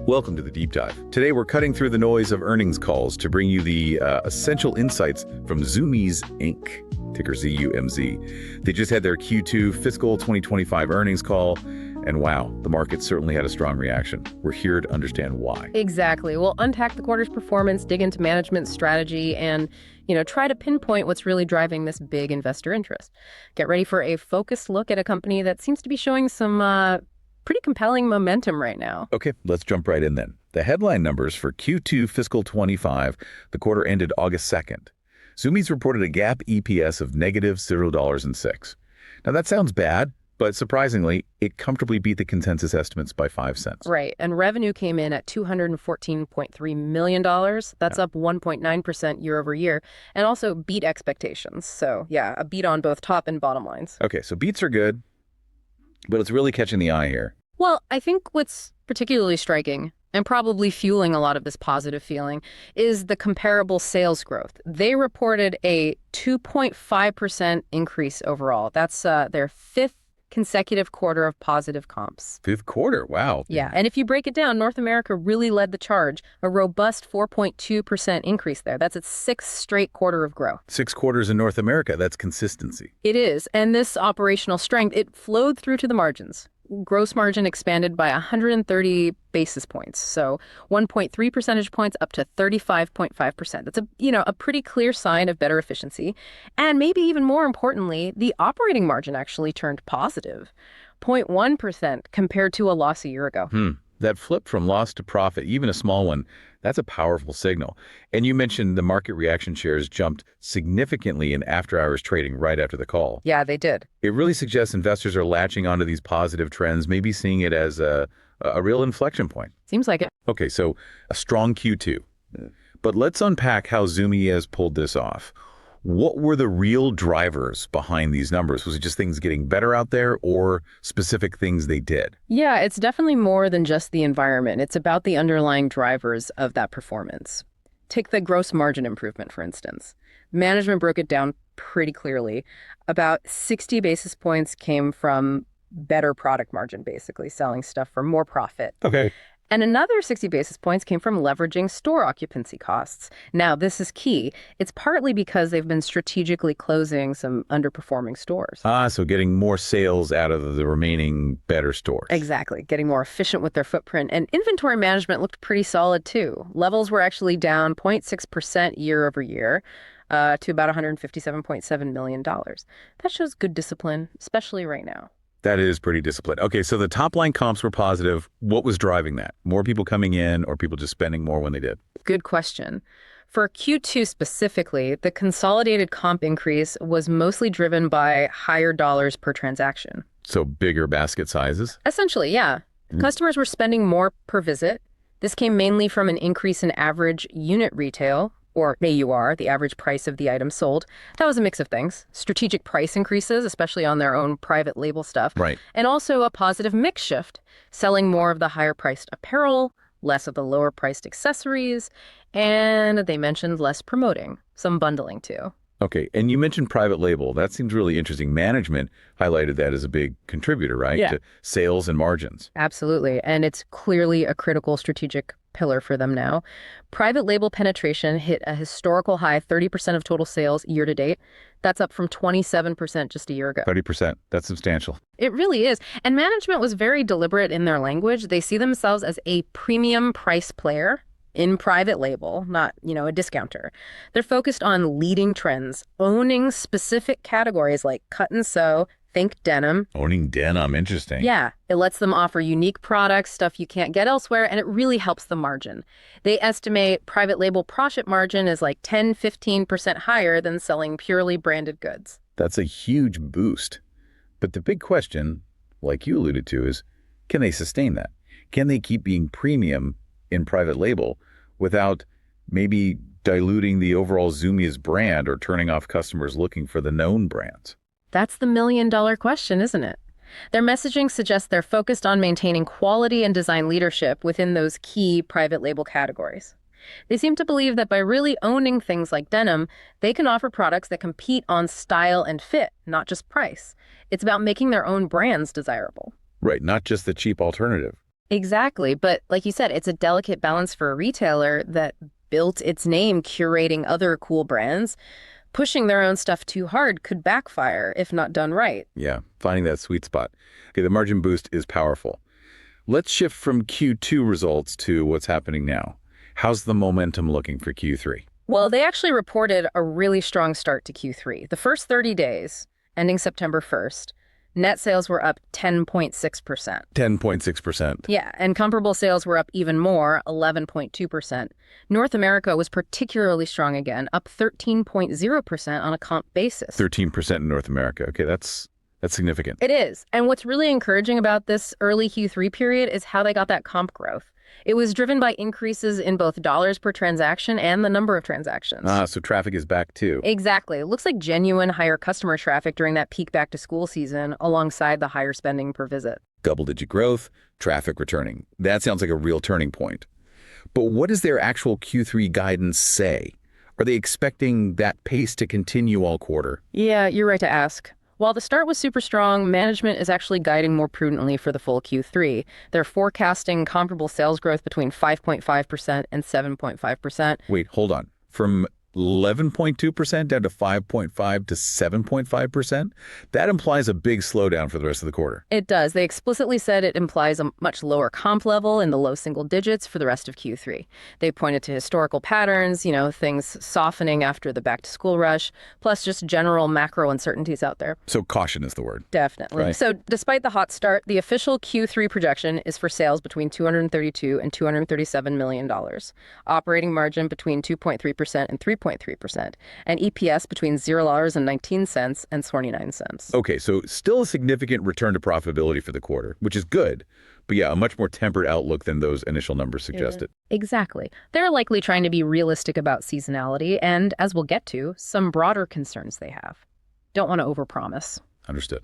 Welcome to the Deep Dive. Today we're cutting through the noise of earnings calls to bring you the essential insights from Zumiez Inc., ticker ZUMZ. They just had their Q2 fiscal 2025 earnings call, and wow, the market certainly had a strong reaction. We're here to understand why. Exactly. We'll unpack the quarter's performance, dig into management strategy, and try to pinpoint what's really driving this big investor interest. Get ready for a focused look at a company that seems to be showing some pretty compelling momentum right now. Okay, let's jump right in then. The headline numbers for Q2 fiscal 25, the quarter ended August 2nd. Zumiez reported a GAAP EPS of negative $0.06. Now that sounds bad, but surprisingly, it comfortably beat the consensus estimates by 5 cents. Right, and revenue came in at $214.3 million. That's up 1.9% year over year, and also beat expectations. So yeah, a beat on both top and bottom lines. Okay, so beats are good, but it's really catching the eye here. Well, I think what's particularly striking and probably fueling a lot of this positive feeling is the comparable sales growth. They reported a 2.5% increase overall. That's their fifth consecutive quarter of positive comps. Fifth quarter, wow. Yeah, and if you break it down, North America really led the charge, a robust 4.2% increase there. That's its sixth straight quarter of growth. 6 quarters in North America, that's consistency. It is, and this operational strength, it flowed through to the margins. Gross margin expanded by 130 basis points, so 1.3 percentage points up to 35.5%. That's a pretty clear sign of better efficiency. And maybe even more importantly, the operating margin actually turned positive, 0.1% compared to a loss a year ago. That flip from loss to profit, even a small one, that's a powerful signal. And you mentioned the market reaction shares jumped significantly in after-hours trading right after the call. Yeah, they did. It really suggests investors are latching onto these positive trends, maybe seeing it as a real inflection point. Seems like it. Okay, so a strong Q2. But let's unpack how Zumiez pulled this off. What were the real drivers behind these numbers? Was it just things getting better out there or specific things they did? Yeah, it's definitely more than just the environment. It's about the underlying drivers of that performance. Take the gross margin improvement, for instance. Management broke it down pretty clearly. About 60 basis points came from better product margin, basically selling stuff for more profit. Okay. And another 60 basis points came from leveraging store occupancy costs. Now, this is key. It's partly because they've been strategically closing some underperforming stores. So getting more sales out of the remaining better stores. Exactly. Getting more efficient with their footprint. And inventory management looked pretty solid, too. Levels were actually down 0.6% year over year to about $157.7 million. That shows good discipline, especially right now. That is pretty disciplined. Okay, so the top line comps were positive. What was driving that? More people coming in or people just spending more when they did? Good question. For Q2 specifically, the consolidated comp increase was mostly driven by higher dollars per transaction. So bigger basket sizes? Essentially, yeah. Customers were spending more per visit. This came mainly from an increase in average unit retail, or AUR, the average price of the item sold. That was a mix of things. Strategic price increases, especially on their own private label stuff. Right. And also a positive mix shift, selling more of the higher-priced apparel, less of the lower-priced accessories, and they mentioned less promoting, some bundling too. Okay, and you mentioned private label. That seems really interesting. Management highlighted that as a big contributor, right? Yeah. To sales and margins. Absolutely, and it's clearly a critical strategic pillar for them now. Private label penetration hit a historical high, 30% of total sales year to date. That's up from 27% just a year ago. 30%, that's substantial. It really is. And management was very deliberate in their language. They see themselves as a premium price player in private label, not, a discounter. They're focused on leading trends, owning specific categories like cut and sew, think denim. Owning denim, interesting. Yeah, it lets them offer unique products, stuff you can't get elsewhere, and it really helps the margin. They estimate private label profit margin is like 10-15% higher than selling purely branded goods. That's a huge boost. But the big question, like you alluded to, is can they sustain that? Can they keep being premium in private label without maybe diluting the overall Zumiez brand or turning off customers looking for the known brands? That's the million-dollar question, isn't it? Their messaging suggests they're focused on maintaining quality and design leadership within those key private label categories. They seem to believe that by really owning things like denim, they can offer products that compete on style and fit, not just price. It's about making their own brands desirable. Right, not just the cheap alternative. Exactly. But like you said, it's a delicate balance for a retailer that built its name curating other cool brands. Pushing their own stuff too hard could backfire if not done right. Yeah, finding that sweet spot. Okay, the margin boost is powerful. Let's shift from Q2 results to what's happening now. How's the momentum looking for Q3? Well, they actually reported a really strong start to Q3. The first 30 days, ending September 1st, net sales were up 10.6%. 10.6%. Yeah, and comparable sales were up even more, 11.2%. North America was particularly strong again, up 13.0% on a comp basis. 13% in North America. Okay, that's significant. It is. And what's really encouraging about this early Q3 period is how they got that comp growth. It was driven by increases in both dollars per transaction and the number of transactions. So traffic is back too. Exactly. It looks like genuine higher customer traffic during that peak back to school season alongside the higher spending per visit. Double-digit growth, traffic returning. That sounds like a real turning point. But what does their actual Q3 guidance say? Are they expecting that pace to continue all quarter? Yeah, you're right to ask. While the start was super strong, management is actually guiding more prudently for the full Q3. They're forecasting comparable sales growth between 5.5% and 7.5%. Wait, hold on. From 11.2% down to 5.5 to 7.5%? That implies a big slowdown for the rest of the quarter. It does. They explicitly said it implies a much lower comp level in the low single digits for the rest of Q3. They pointed to historical patterns, things softening after the back-to-school rush, plus just general macro uncertainties out there. So caution is the word. Definitely. Right. So despite the hot start, the official Q3 projection is for sales between $232 and $237 million, operating margin between 2.3% and 3.3%, and EPS between $0.19 and 29 cents. Okay, so still a significant return to profitability for the quarter, which is good, but yeah, a much more tempered outlook than those initial numbers suggested. Exactly. They're likely trying to be realistic about seasonality and, as we'll get to, some broader concerns they have. Don't want to overpromise. Understood.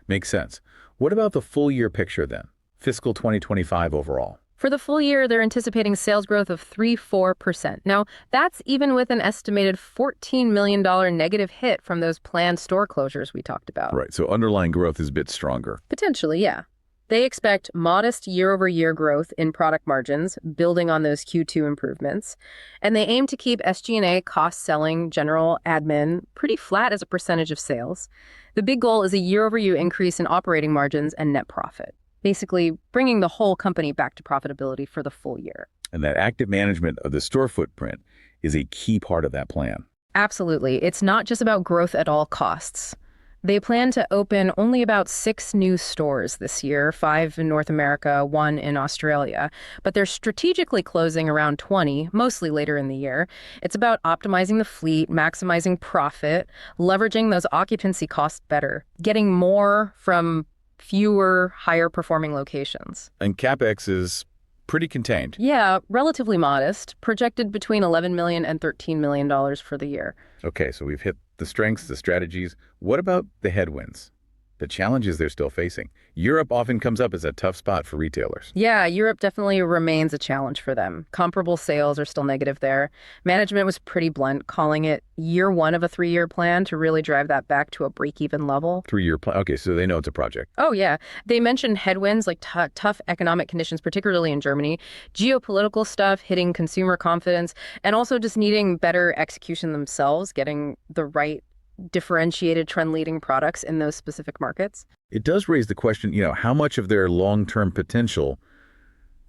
Makes sense. What about the full year picture then? Fiscal 2025 overall. For the full year, they're anticipating sales growth of 3-4%. Now, that's even with an estimated $14 million negative hit from those planned store closures we talked about. Right, so underlying growth is a bit stronger. Potentially, yeah. They expect modest year-over-year growth in product margins, building on those Q2 improvements. And they aim to keep SG&A, cost selling, general admin, pretty flat as a percentage of sales. The big goal is a year-over-year increase in operating margins and net profit, basically bringing the whole company back to profitability for the full year. And that active management of the store footprint is a key part of that plan. Absolutely. It's not just about growth at all costs. They plan to open only about 6 new stores this year, 5 in North America, 1 in Australia. But they're strategically closing around 20, mostly later in the year. It's about optimizing the fleet, maximizing profit, leveraging those occupancy costs better, getting more from fewer, higher performing locations. And CapEx is pretty contained. Yeah, relatively modest, projected between $11 million and $13 million for the year. Okay, so we've hit the strengths, the strategies. What about the headwinds? The challenges they're still facing. Europe often comes up as a tough spot for retailers. Yeah, Europe definitely remains a challenge for them. Comparable sales are still negative there. Management was pretty blunt, calling it year 1 of a 3-year plan to really drive that back to a break-even level. 3-year plan. Okay, so they know it's a project. Oh, yeah. They mentioned headwinds like tough economic conditions, particularly in Germany, geopolitical stuff hitting consumer confidence, and also just needing better execution themselves, getting the right differentiated trend-leading products in those specific markets. It does raise the question, how much of their long-term potential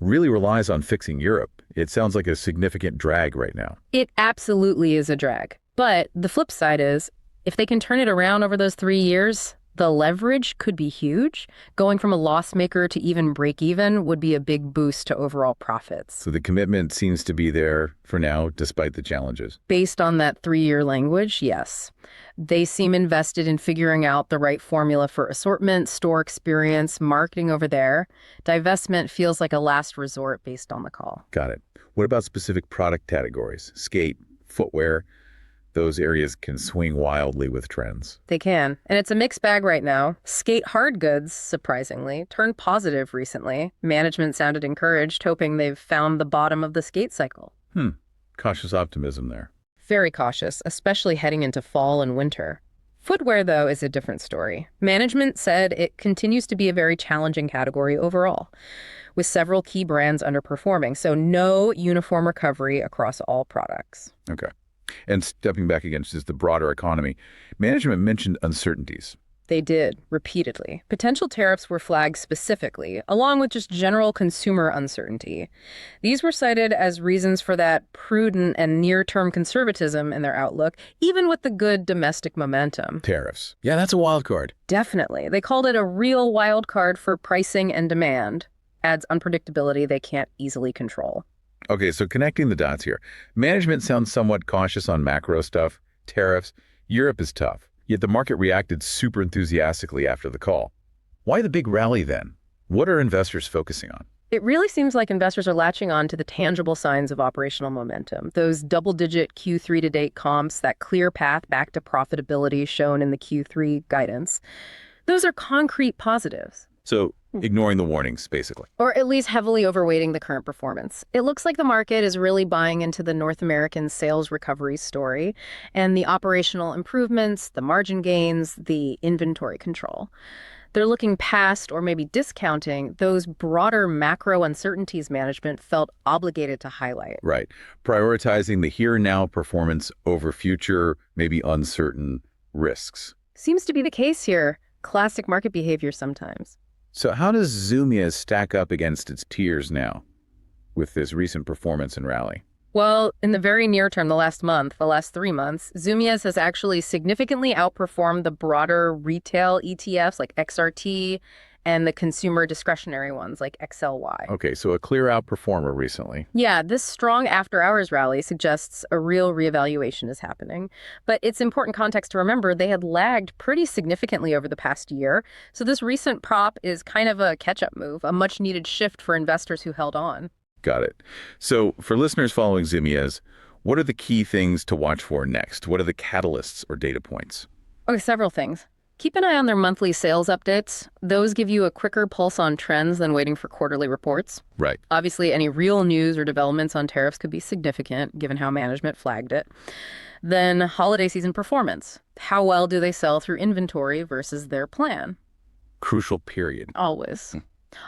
really relies on fixing Europe? It sounds like a significant drag right now. It absolutely is a drag. But the flip side is, if they can turn it around over those 3 years, the leverage could be huge. Going from a loss maker to even break even would be a big boost to overall profits. So the commitment seems to be there for now, despite the challenges. Based on that 3-year language, yes. They seem invested in figuring out the right formula for assortment, store experience, marketing over there. Divestment feels like a last resort based on the call. Got it. What about specific product categories? Skate, footwear. Those areas can swing wildly with trends. They can. And it's a mixed bag right now. Skate hard goods, surprisingly, turned positive recently. Management sounded encouraged, hoping they've found the bottom of the skate cycle. Cautious optimism there. Very cautious, especially heading into fall and winter. Footwear, though, is a different story. Management said it continues to be a very challenging category overall, with several key brands underperforming, so no uniform recovery across all products. Okay. And stepping back against just the broader economy, management mentioned uncertainties. They did, repeatedly. Potential tariffs were flagged specifically, along with just general consumer uncertainty. These were cited as reasons for that prudent and near-term conservatism in their outlook, even with the good domestic momentum. Tariffs. Yeah, that's a wild card. Definitely. They called it a real wild card for pricing and demand. Adds unpredictability they can't easily control. Okay, so connecting the dots here. Management sounds somewhat cautious on macro stuff, tariffs. Europe is tough. Yet the market reacted super enthusiastically after the call. Why the big rally then? What are investors focusing on? It really seems like investors are latching on to the tangible signs of operational momentum. Those double-digit Q3 to date comps, that clear path back to profitability shown in the Q3 guidance. Those are concrete positives. So ignoring the warnings, basically. Or at least heavily overweighting the current performance. It looks like the market is really buying into the North American sales recovery story and the operational improvements, the margin gains, the inventory control. They're looking past or maybe discounting those broader macro uncertainties management felt obligated to highlight. Right. Prioritizing the here and now performance over future, maybe uncertain risks. Seems to be the case here. Classic market behavior sometimes. So how does Zumiez stack up against its peers now with this recent performance and rally? Well, in the very near term, the last 3 months, Zumiez has actually significantly outperformed the broader retail ETFs like XRT and the consumer discretionary ones like XLY. Okay, so a clear outperformer recently. Yeah, this strong after-hours rally suggests a real reevaluation is happening. But it's important context to remember they had lagged pretty significantly over the past year. So this recent prop is kind of a catch-up move, a much-needed shift for investors who held on. Got it. So for listeners following Zumiez, what are the key things to watch for next? What are the catalysts or data points? Okay, several things. Keep an eye on their monthly sales updates. Those give you a quicker pulse on trends than waiting for quarterly reports. Right. Obviously, any real news or developments on tariffs could be significant, given how management flagged it. Then holiday season performance. How well do they sell through inventory versus their plan? Crucial period. Always.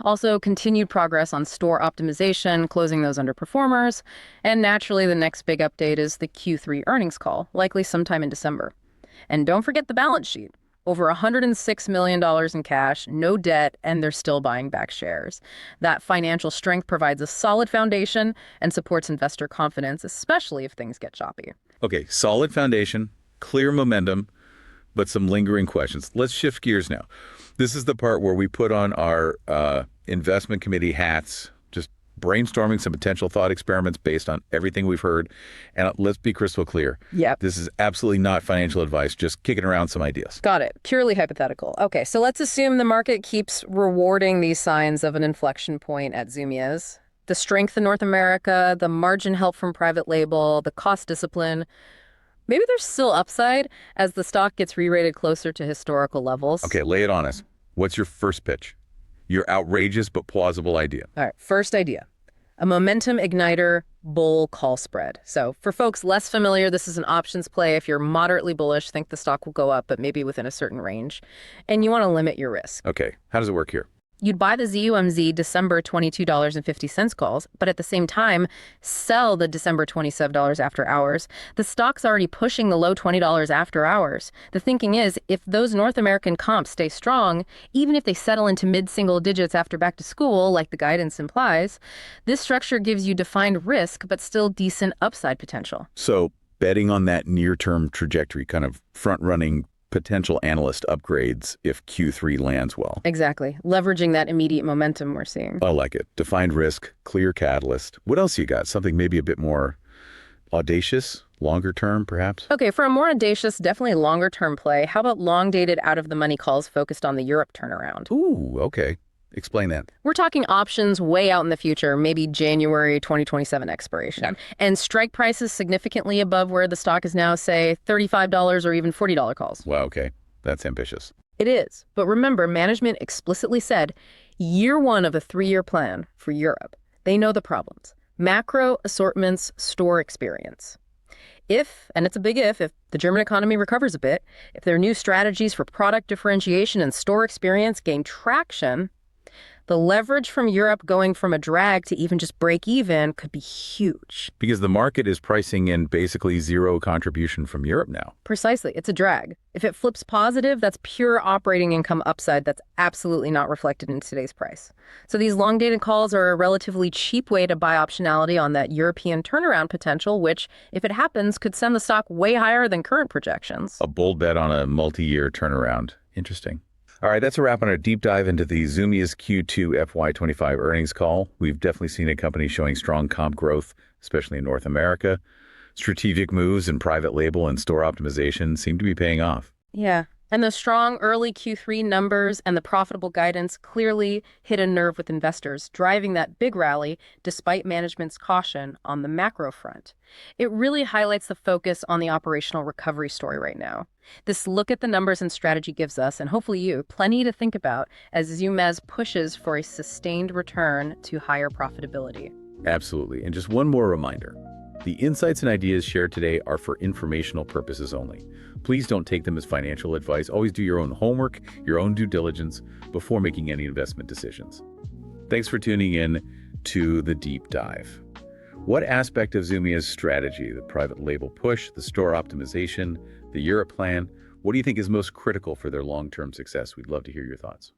Also, continued progress on store optimization, closing those underperformers. And naturally, the next big update is the Q3 earnings call, likely sometime in December. And don't forget the balance sheet. Over $106 million in cash, no debt, and they're still buying back shares. That financial strength provides a solid foundation and supports investor confidence, especially if things get choppy. Okay, solid foundation, clear momentum, but some lingering questions. Let's shift gears now. This is the part where we put on our investment committee hats, just brainstorming some potential thought experiments based on everything we've heard. And let's be crystal clear. Yep. This is absolutely not financial advice, just kicking around some ideas. Got it. Purely hypothetical. Okay, so let's assume the market keeps rewarding these signs of an inflection point at Zumiez. The strength in North America, the margin help from private label, the cost discipline. Maybe there's still upside as the stock gets re-rated closer to historical levels. Okay, lay it on us. What's your first pitch? Your outrageous but plausible idea. All right, first idea. A momentum igniter bull call spread. So for folks less familiar, this is an options play. If you're moderately bullish, think the stock will go up, but maybe within a certain range. And you want to limit your risk. Okay, how does it work here? You'd buy the ZUMZ December $22.50 calls, but at the same time, sell the December $27 after hours. The stock's already pushing the low $20 after hours. The thinking is, if those North American comps stay strong, even if they settle into mid-single digits after back to school, like the guidance implies, this structure gives you defined risk, but still decent upside potential. So betting on that near-term trajectory, kind of front-running potential analyst upgrades if Q3 lands well. Exactly. Leveraging that immediate momentum we're seeing. I like it. Defined risk, clear catalyst. What else you got? Something maybe a bit more audacious, longer term, perhaps? Okay, for a more audacious, definitely longer term play, how about long-dated out-of-the-money calls focused on the Europe turnaround? Ooh, okay. Explain that. We're talking options way out in the future, maybe January 2027 expiration. Yeah. And strike prices significantly above where the stock is now, say, $35 or even $40 calls. Wow, okay. That's ambitious. It is. But remember, management explicitly said, year one of a 3-year plan for Europe. They know the problems. Macro, assortments, store experience. If, and it's a big if the German economy recovers a bit, if their new strategies for product differentiation and store experience gain traction, the leverage from Europe going from a drag to even just break even could be huge. Because the market is pricing in basically zero contribution from Europe now. Precisely. It's a drag. If it flips positive, that's pure operating income upside that's absolutely not reflected in today's price. So these long-dated calls are a relatively cheap way to buy optionality on that European turnaround potential, which, if it happens, could send the stock way higher than current projections. A bold bet on a multi-year turnaround. Interesting. All right, that's a wrap on our deep dive into the Zumiez Q2 FY25 earnings call. We've definitely seen a company showing strong comp growth, especially in North America. Strategic moves in private label and store optimization seem to be paying off. Yeah. And the strong early Q3 numbers and the profitable guidance clearly hit a nerve with investors, driving that big rally despite management's caution on the macro front. It really highlights the focus on the operational recovery story right now. This look at the numbers and strategy gives us, and hopefully you, plenty to think about as Zumiez pushes for a sustained return to higher profitability. Absolutely. And just one more reminder. The insights and ideas shared today are for informational purposes only. Please don't take them as financial advice. Always do your own homework, your own due diligence before making any investment decisions. Thanks for tuning in to the deep dive. What aspect of Zumiez's strategy, the private label push, the store optimization, the Europe plan, what do you think is most critical for their long-term success? We'd love to hear your thoughts.